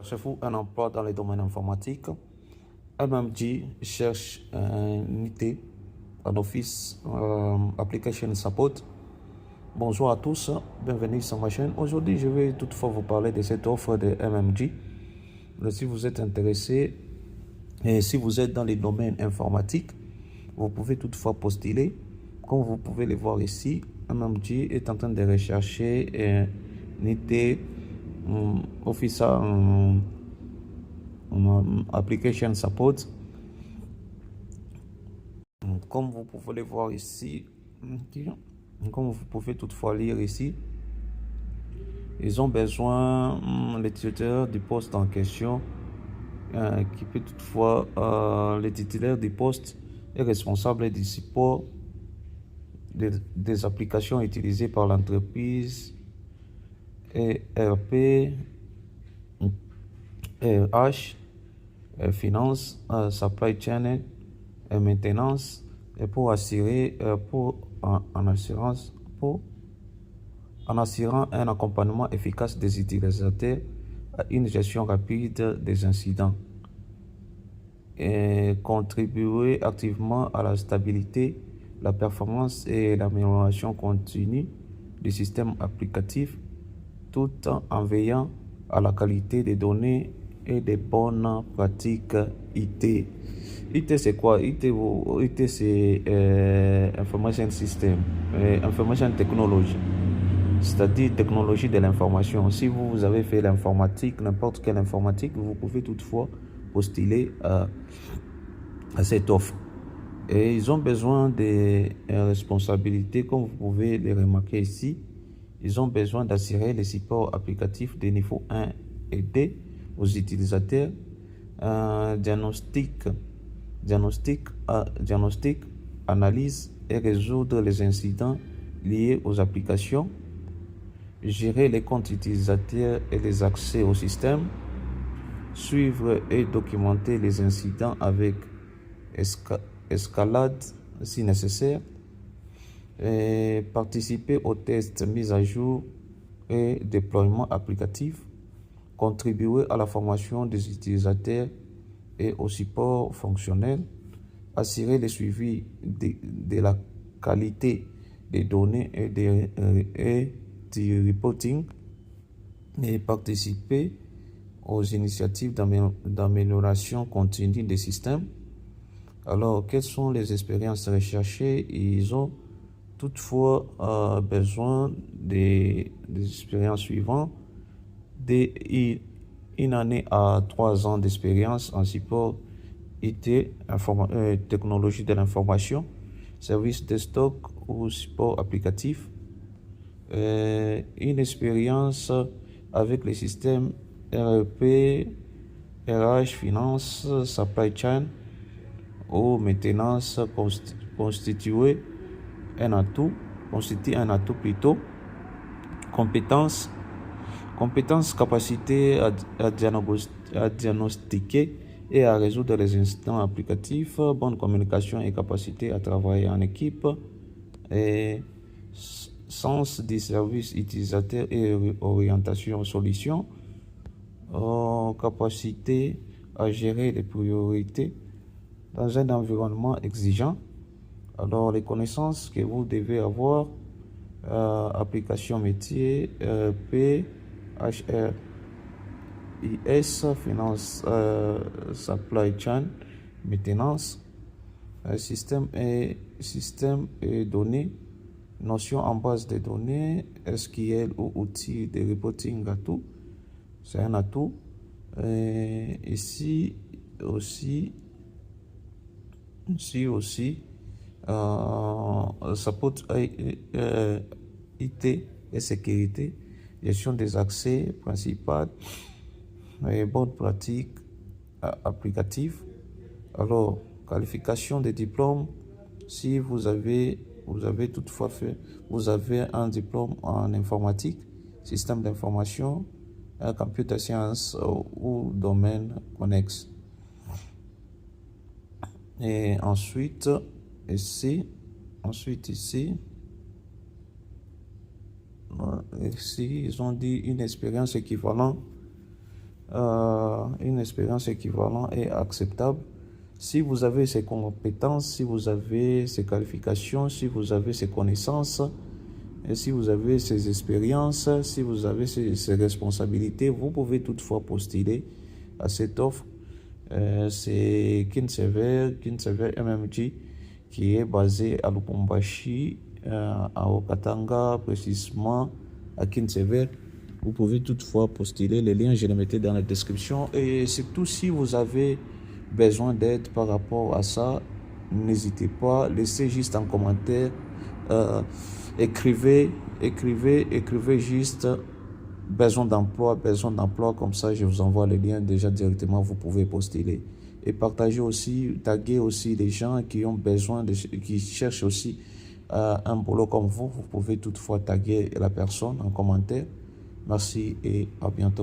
Cherchez-vous un emploi dans les domaines informatiques? MMG cherche un IT, un Office Application Support. Bonjour à tous, bienvenue sur ma chaîne. Aujourd'hui, je vais toutefois vous parler de cette offre de MMG. Si vous êtes intéressé et si vous êtes dans les domaines informatiques, vous pouvez toutefois postuler. Comme vous pouvez le voir ici, MMG est en train de rechercher un IT Office Application Support. Comme vous pouvez le voir ici, comme vous pouvez toutefois lire ici, ils ont besoin le titulaire du poste en question, qui peut toutefois, le titulaire du poste est responsable du support des applications utilisées par l'entreprise, ERP, RH, finance, supply chain et maintenance, et pour assurer en assurant un accompagnement efficace des utilisateurs à une gestion rapide des incidents et contribuer activement à la stabilité, la performance et l'amélioration continue du système applicatif tout en veillant à la qualité des données et des bonnes pratiques IT. IT c'est quoi? IT c'est Information System, Information Technology, c'est-à-dire technologie de l'information. Si vous avez fait l'informatique, n'importe quelle informatique, vous pouvez toutefois postuler à cette offre. Et ils ont besoin des responsabilités, comme vous pouvez les remarquer ici. Ils ont besoin d'assurer les supports applicatifs de niveau 1 et 2 aux utilisateurs, diagnostic, analyse et résoudre les incidents liés aux applications, gérer les comptes utilisateurs et les accès au système, suivre et documenter les incidents avec escalade si nécessaire, et participer aux tests mis à jour et déploiement applicatif, contribuer à la formation des utilisateurs et au support fonctionnel, assurer le suivi de la qualité des données et du reporting, et participer aux initiatives d'amélioration continue des systèmes. Alors, quelles sont les expériences recherchées? Ils ont toutefois besoin des expériences suivantes: une année à 3 ans d'expérience en support IT, technologie de l'information, service desktop ou support applicatif, une expérience avec les systèmes ERP, RH, finance, supply chain ou maintenance constitue un atout plutôt. Compétences, capacité à diagnostiquer et à résoudre les incidents applicatifs, bonne communication et capacité à travailler en équipe, et sens du service utilisateur et orientation solution, capacité à gérer les priorités dans un environnement exigeant. Alors, les connaissances que vous devez avoir: application métier, P, HR, IS, finance, supply chain, maintenance, système et données, notions en base de données, SQL ou outils de reporting atout, c'est un atout. Ici aussi, support IT et sécurité, gestion des accès principaux et bonnes pratiques applicatives. Alors, qualification des diplômes: si vous avez toutefois vous avez un diplôme en informatique, système d'information, computer science ou domaine connexe. Et ensuite ici, ils ont dit une expérience équivalente une expérience équivalente et acceptable. Si vous avez ces compétences, si vous avez ces qualifications, si vous avez ces connaissances, et si vous avez ces expériences, si vous avez ces responsabilités, vous pouvez toutefois postuler à cette offre. C'est Kinsever MMG qui est basé à Lubumbashi, à Okatanga, précisément à Kinsever. Vous pouvez toutefois postuler. Les liens, je les mettais dans la description. Et surtout, si vous avez besoin d'aide par rapport à ça, n'hésitez pas, laissez juste un commentaire. Écrivez juste besoin d'emploi, comme ça je vous envoie les liens déjà directement, vous pouvez postuler. Et partagez aussi, taguez aussi les gens qui ont besoin, qui cherchent aussi un boulot comme vous pouvez toutefois taguer la personne en commentaire. Merci et à bientôt.